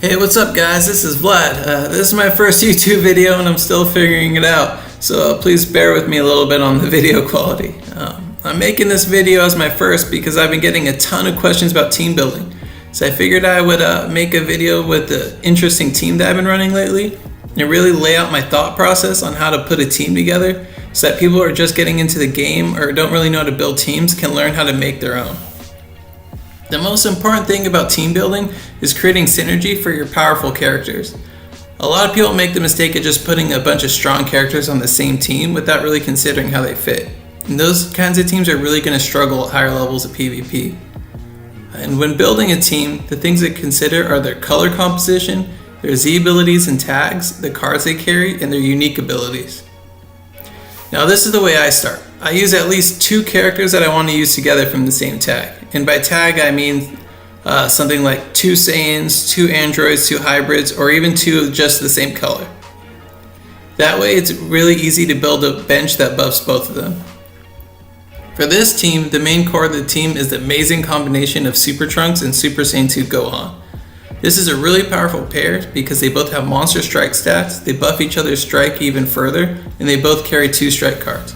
Hey, what's up guys? This is Vlad. This is my first YouTube video and I'm still figuring it out, so please bear with me a little bit on the video quality. I'm making this video as my first because I've been getting a ton of questions about team building. So I figured I would make a video with the interesting team that I've been running lately and really lay out my thought process on how to put a team together so that people who are just getting into the game or don't really know how to build teams can learn how to make their own. The most important thing about team building is creating synergy for your powerful characters. A lot of people make the mistake of just putting a bunch of strong characters on the same team without really considering how they fit. And those kinds of teams are really going to struggle at higher levels of PvP. And when building a team, the things to consider are their color composition, their Z abilities and tags, the cards they carry, and their unique abilities. Now this is the way I start. I use at least 2 characters that I want to use together from the same tag. And by tag I mean something like 2 Saiyans, 2 androids, 2 hybrids, or even 2 of just the same color. That way it's really easy to build a bench that buffs both of them. For this team, the main core of the team is the amazing combination of Super Trunks and Super Saiyan 2 Gohan. This is a really powerful pair because they both have monster strike stats, they buff each other's strike even further, and they both carry 2 strike cards.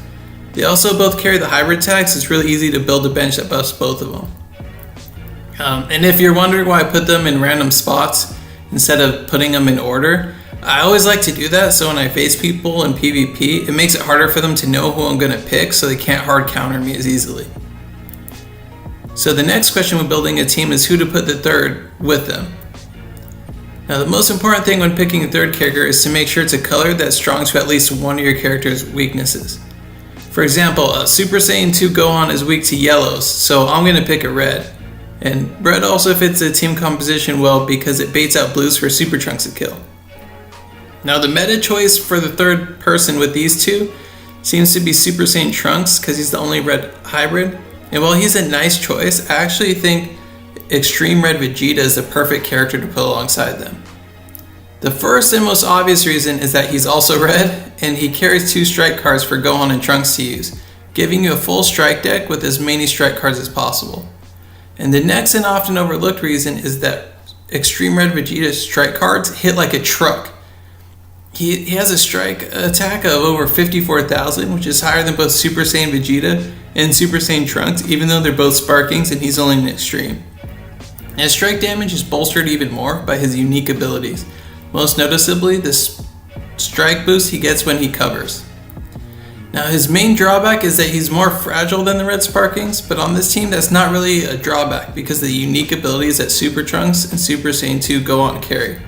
They also both carry the hybrid tags, so it's really easy to build a bench that buffs both of them. And if you're wondering why I put them in random spots instead of putting them in order, I always like to do that so when I face people in PvP, it makes it harder for them to know who I'm going to pick so they can't hard counter me as easily. So the next question when building a team is who to put the third with them. Now the most important thing when picking a third character is to make sure it's a color that's strong to at least one of your character's weaknesses. For example, Super Saiyan 2 Gohan is weak to yellows, so I'm going to pick a red. And red also fits the team composition well because it baits out blues for Super Trunks to kill. Now the meta choice for the third person with these two seems to be Super Saiyan Trunks because he's the only red hybrid. And while he's a nice choice, I actually think Extreme Red Vegeta is the perfect character to put alongside them. The first and most obvious reason is that he's also red and he carries 2 strike cards for Gohan and Trunks to use, giving you a full strike deck with as many strike cards as possible. And the next and often overlooked reason is that Extreme Red Vegeta's strike cards hit like a truck. He has a strike attack of over 54,000, which is higher than both Super Saiyan Vegeta and Super Saiyan Trunks, even though they're both Sparkings and he's only an Extreme. And his strike damage is bolstered even more by his unique abilities, most noticeably the strike boost he gets when he covers. Now his main drawback is that he's more fragile than the red Sparkings, but on this team that's not really a drawback because of the unique abilities that Super Trunks and Super Saiyan 2 Gohan carry.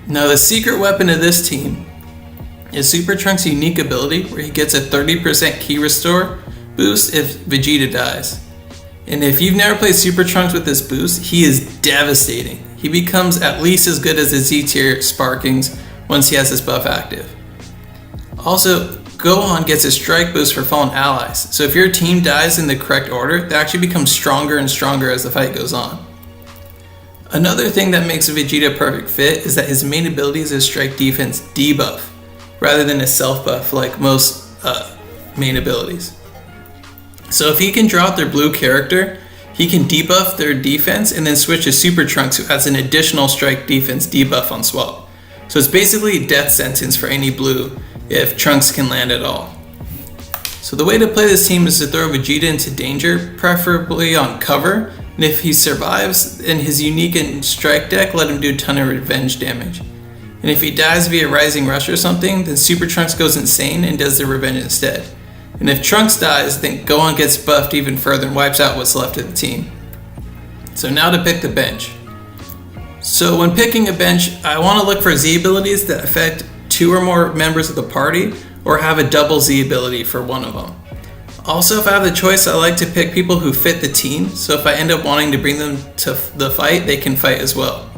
Now the secret weapon of this team is Super Trunks' unique ability where he gets a 30% key restore boost if Vegeta dies. And if you've never played Super Trunks with this boost, he is devastating. He becomes at least as good as the Z tier Sparkings once he has this buff active. Also, Gohan gets a strike boost for fallen allies, so if your team dies in the correct order, they actually become stronger and stronger as the fight goes on. Another thing that makes Vegeta a perfect fit is that his main ability is a strike defense debuff, rather than a self buff like most main abilities. So if he can draw out their blue character, he can debuff their defense and then switch to Super Trunks who has an additional strike defense debuff on swap. So it's basically a death sentence for any blue if Trunks can land at all. So the way to play this team is to throw Vegeta into danger, preferably on cover, and if he survives in his unique and strike deck, let him do a ton of revenge damage. And if he dies via Rising Rush or something, then Super Trunks goes insane and does the revenge instead. And if Trunks dies, then Gohan gets buffed even further and wipes out what's left of the team. So now to pick the bench. So when picking a bench, I want to look for Z abilities that affect 2 or more members of the party or have a double Z ability for one of them. Also, if I have the choice, I like to pick people who fit the team, so if I end up wanting to bring them to the fight, they can fight as well.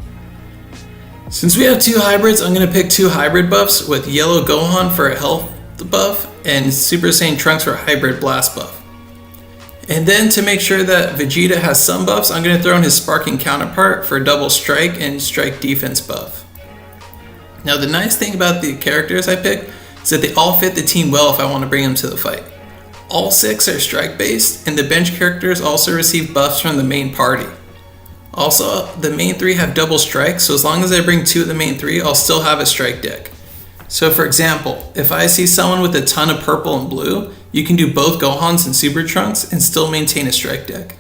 Since we have 2 hybrids, I'm going to pick 2 hybrid buffs with Yellow Gohan for a health buff and Super Saiyan Trunks for a hybrid blast buff. And then to make sure that Vegeta has some buffs, I'm going to throw in his Sparking counterpart for a double strike and strike defense buff. Now the nice thing about the characters I pick is that they all fit the team well if I want to bring them to the fight. All 6 are strike based and the bench characters also receive buffs from the main party. Also, the main 3 have double strike, so as long as I bring 2 of the main 3, I'll still have a strike deck. So for example, if I see someone with a ton of purple and blue, you can do both Gohans and Super Trunks and still maintain a strike deck.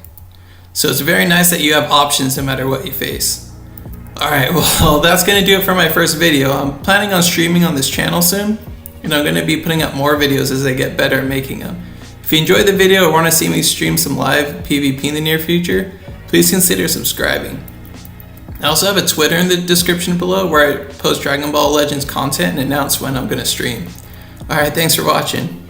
So it's very nice that you have options no matter what you face. Alright, well that's going to do it for my first video. I'm planning on streaming on this channel soon, and I'm going to be putting up more videos as I get better at making them. If you enjoyed the video or want to see me stream some live PvP in the near future, please consider subscribing. I also have a Twitter in the description below where I post Dragon Ball Legends content and announce when I'm going to stream. Alright, thanks for watching.